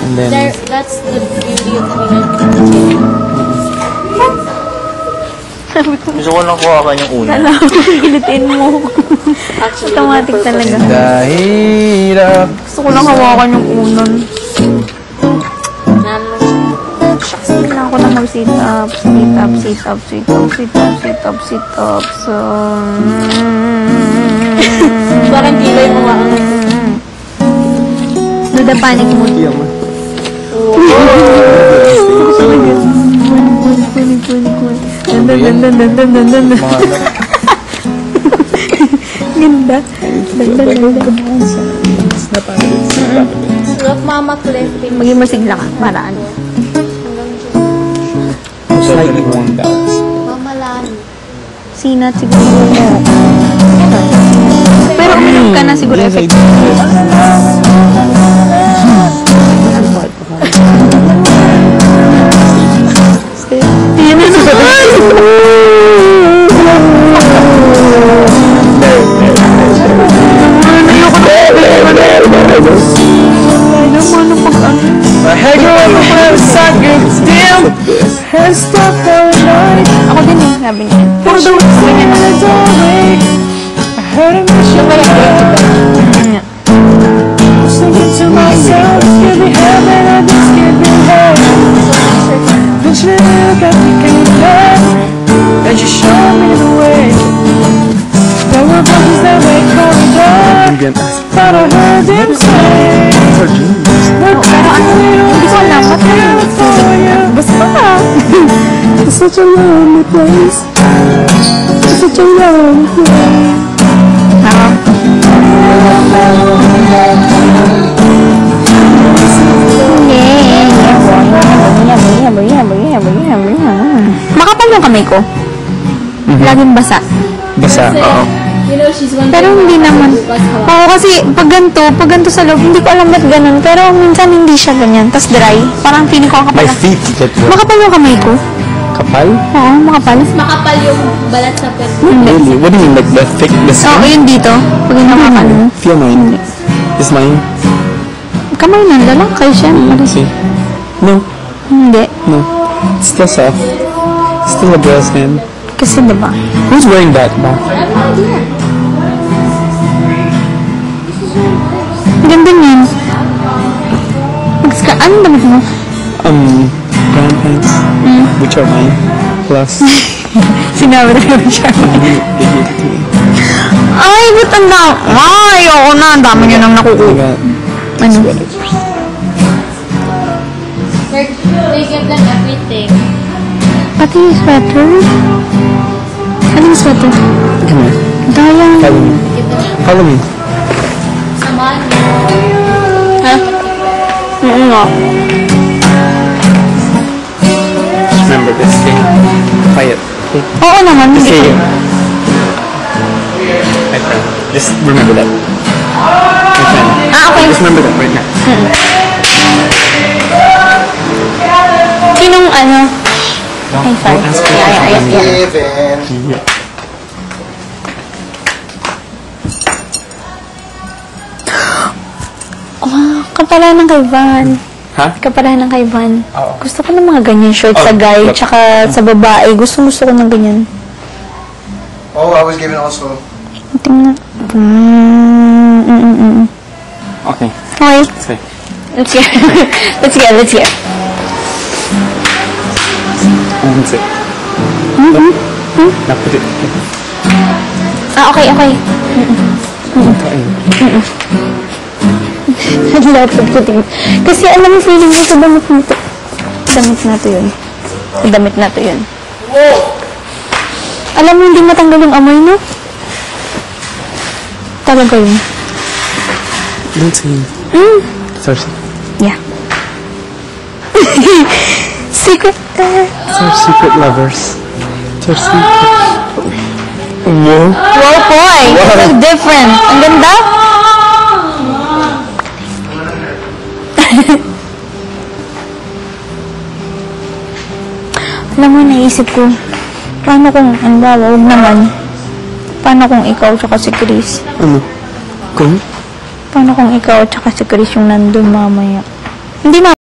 And then... That's the beauty of being Gusto ko lang kuha yung una. Alam mo, gilitin mo. Automatic talaga. Dahirap. Gusto ko lang hawakan yung unan. Kailangan ko lang mag-sit up, sit up, sit up, sit up, sit up, sit up, sit up. So... Parang di ba yung mga Do the panic mood. Ganda. Look, Mama Cliff. Maging masigla ka. Para ano? Slightly warm balance. Mama Lani. Sinat siguro mo. Pero uminom ka na siguro effect. Ako din eh, sabi niya. Puro daw sabi niya. But I heard them say it's our dreams. Pero ano, hindi ko alam. Ba't na basta ka. It's such a lonely place. It's such a lonely place. Makapal yung kamay ko. Laging basa. Basa, oo. You know, she's one Pero hindi naman. Oo, kasi pag ganito sa loob, hindi ko alam ba't ganun. Pero minsan hindi siya ganyan. Tapos dry. Parang feeling ko ang My kapal. feet get wet. Makapal yung kamay ko. Kapal? Oo, makapal. Makapal yung balat sa pet. Really? What do you mean? Like the thick, the skin? Oo, yun dito. Pag nakakal mo. Feel mine. Is mine? Kamay ng lalaki, syempre. See? No. Hindi. No. It's still soft. It's still a girl's hand. Kasi diba? Who's wearing that, ba? Ganda niyan. Ano damit mo? Brown pants. Which are mine. Plus. Sinabi na naman siya. They gave it to me. Ay, ba't ang dami? Ay, oo na. Ang dami niya nang I nakukuha. got Ano? sweaters. They give them everything. Pati yung sweater? Anong sweater? Come here. Dayang. Follow me. Follow me. Saman. Ha? Oo nga. Just remember this thing. Quiet. Okay? Oo naman. Just Hindi say ko. it. My friend. Just remember that. My friend. Ah, okay. Just remember that right now. Sinong ano? Ay, sorry. Don't ask me Yeah. Yeah. Oh, kapala ng kay Van. Ha? Kapala ng kay Van. Oo. Gusto ko ng mga ganyan short sa guy, look. tsaka sa babae. Gusto ko ng ganyan. Oh, I was given also. Tingnan. Okay. Okay. Say. Let's hear. Let's hear. That's it. Now put it. Ah, okay. Lapad ko din. Kasi alam mo, feeling ko sa damit na to. Damit na to yun. Alam mo, hindi matanggal yung amoy, no? Talaga yun. Don't say it. It's our secret. Yeah. Secret. It's our secret lovers. It's our secret. Whoa. Wow, boy! You look different. Ang ganda. Alam mo, naisip ko, paano kung, huwag naman, paano kung ikaw tsaka si Chris? Ano? Kung? Paano kung ikaw tsaka si Chris yung nandun mamaya? Hindi